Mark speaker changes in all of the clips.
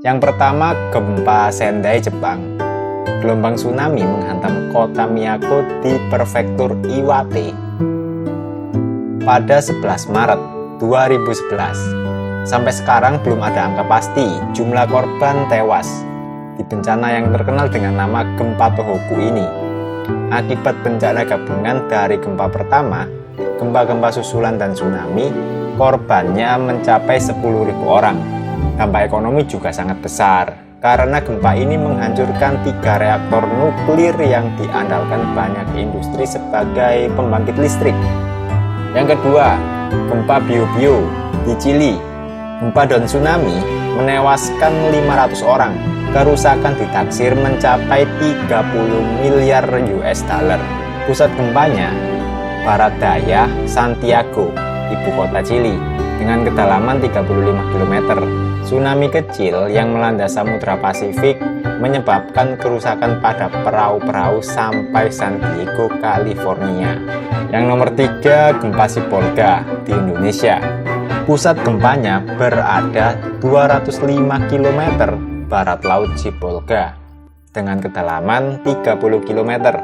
Speaker 1: Yang pertama, gempa Sendai, Jepang. Gelombang tsunami menghantam kota Miyako di prefektur Iwate pada 11 Maret 2011. Sampai sekarang belum ada angka pasti jumlah korban tewas di bencana yang terkenal dengan nama gempa Tohoku ini. Akibat bencana gabungan dari gempa pertama, gempa-gempa susulan dan tsunami, korbannya mencapai 10.000 orang. Dampak ekonomi juga sangat besar karena gempa ini menghancurkan 3 reaktor nuklir yang diandalkan banyak industri sebagai pembangkit listrik. Yang kedua, gempa Biobio di Chili. Gempa dan tsunami menewaskan 500 orang. Kerusakan ditaksir mencapai 30 miliar US dollar. Pusat gempanya barat daya Santiago, ibu kota Chili, dengan kedalaman 35 km. Tsunami kecil yang melanda Samudra Pasifik menyebabkan kerusakan pada perahu-perahu sampai San Diego, California. Yang nomor 3, gempa Sibolga di Indonesia. Pusat gempanya berada 205 km barat laut Sibolga dengan kedalaman 30 km.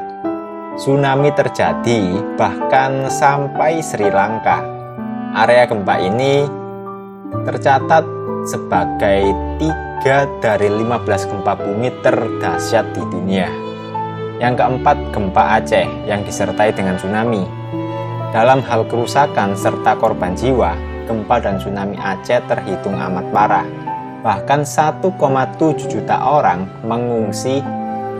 Speaker 1: Tsunami terjadi bahkan sampai Sri Lanka. Area gempa ini tercatat sebagai 3 dari 15 gempa bumi terdahsyat di dunia. Yang keempat, gempa Aceh yang disertai dengan tsunami. Dalam hal kerusakan serta korban jiwa, gempa dan tsunami Aceh terhitung amat parah. Bahkan 1,7 juta orang mengungsi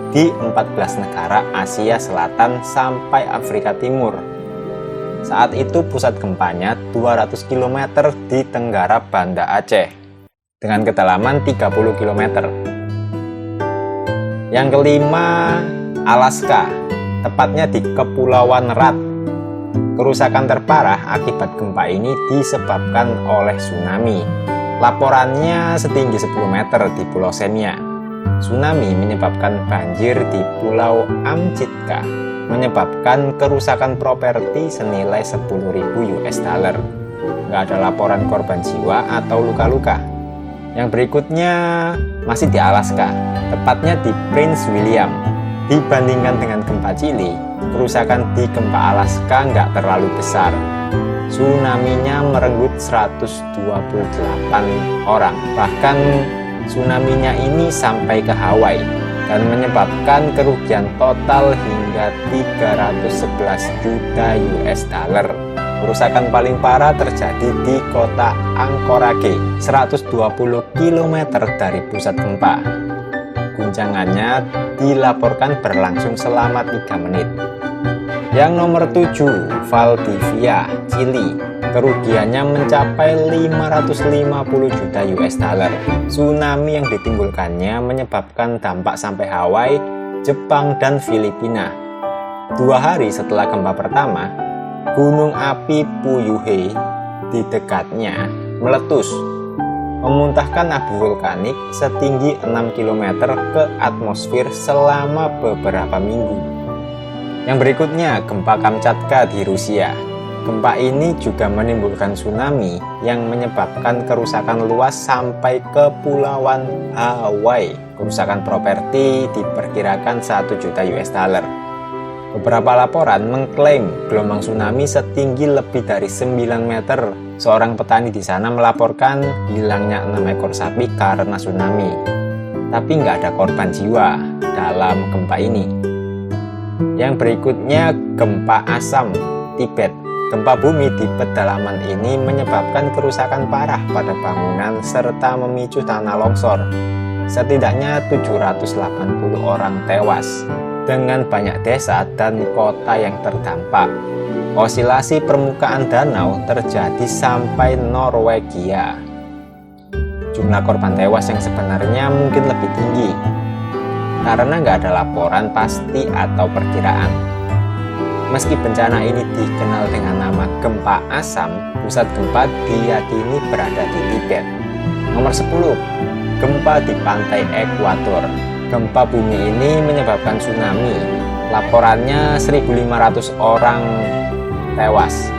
Speaker 1: di 14 negara Asia Selatan sampai Afrika Timur. Saat itu pusat gempanya 200 km di tenggara Banda Aceh dengan kedalaman 30 km. Yang kelima, Alaska, tepatnya di Kepulauan Rat. Kerusakan terparah akibat gempa ini disebabkan oleh tsunami. Laporannya setinggi 10 meter di Pulau Senya. Tsunami menyebabkan banjir di Pulau Amchitka, menyebabkan kerusakan properti senilai 10.000 US dollar. Nggak ada laporan korban jiwa atau luka-luka. Yang berikutnya masih di Alaska, tepatnya di Prince William. Dibandingkan dengan gempa Chili, kerusakan di gempa Alaska nggak terlalu besar. Tsunaminya merenggut 128 orang. Bahkan tsunaminya ini sampai ke Hawaii dan menyebabkan kerugian total hingga 311 juta US dollar. Kerusakan paling parah terjadi di kota Anchorage, 120 km dari pusat gempa. Guncangannya dilaporkan berlangsung selama 3 menit. Yang nomor 7, Valdivia, Chili. Kerugiannya mencapai 550 juta US dollar. Tsunami yang ditimbulkannya menyebabkan dampak sampai Hawaii, Jepang, dan Filipina. 2 hari setelah gempa pertama, gunung api Puyuhe di dekatnya meletus, memuntahkan abu vulkanik setinggi 6 km ke atmosfer selama beberapa minggu. Yang berikutnya, gempa Kamchatka di Rusia. Gempa ini juga menimbulkan tsunami yang menyebabkan kerusakan luas sampai ke Kepulauan Hawaii. Kerusakan properti diperkirakan 1 juta US dollar. Beberapa laporan mengklaim gelombang tsunami setinggi lebih dari 9 meter. Seorang petani di sana melaporkan hilangnya 6 ekor sapi karena tsunami. Tapi nggak ada korban jiwa dalam gempa ini. Yang berikutnya, gempa Assam, Tibet. Gempa bumi di pedalaman ini menyebabkan kerusakan parah pada bangunan serta memicu tanah longsor. Setidaknya 780 orang tewas, dengan banyak desa dan kota yang terdampak. Osilasi permukaan danau terjadi sampai Norwegia. Jumlah korban tewas yang sebenarnya mungkin lebih tinggi, karena nggak ada laporan pasti atau perkiraan. Meski bencana ini dikenal dengan nama gempa Assam, pusat gempa diyakini berada di Tibet. Nomor 10, gempa di pantai Ekuator. Gempa bumi ini menyebabkan tsunami. Laporannya 1.500 orang tewas.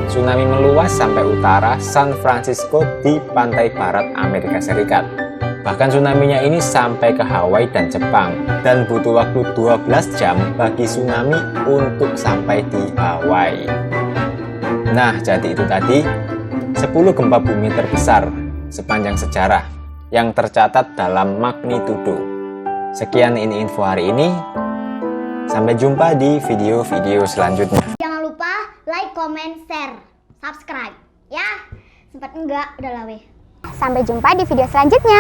Speaker 1: Tsunami meluas sampai utara San Francisco di pantai barat Amerika Serikat. Bahkan tsunami-nya ini sampai ke Hawaii dan Jepang, dan butuh waktu 12 jam bagi tsunami untuk sampai di Hawaii. Nah, jadi itu tadi 10 gempa bumi terbesar sepanjang sejarah yang tercatat dalam magnitudo. Sekian ini info hari ini. Sampai jumpa di video-video selanjutnya.
Speaker 2: Jangan lupa like, comment, share, subscribe ya. Sempat enggak, udah lah weh.
Speaker 3: Sampai jumpa di video selanjutnya.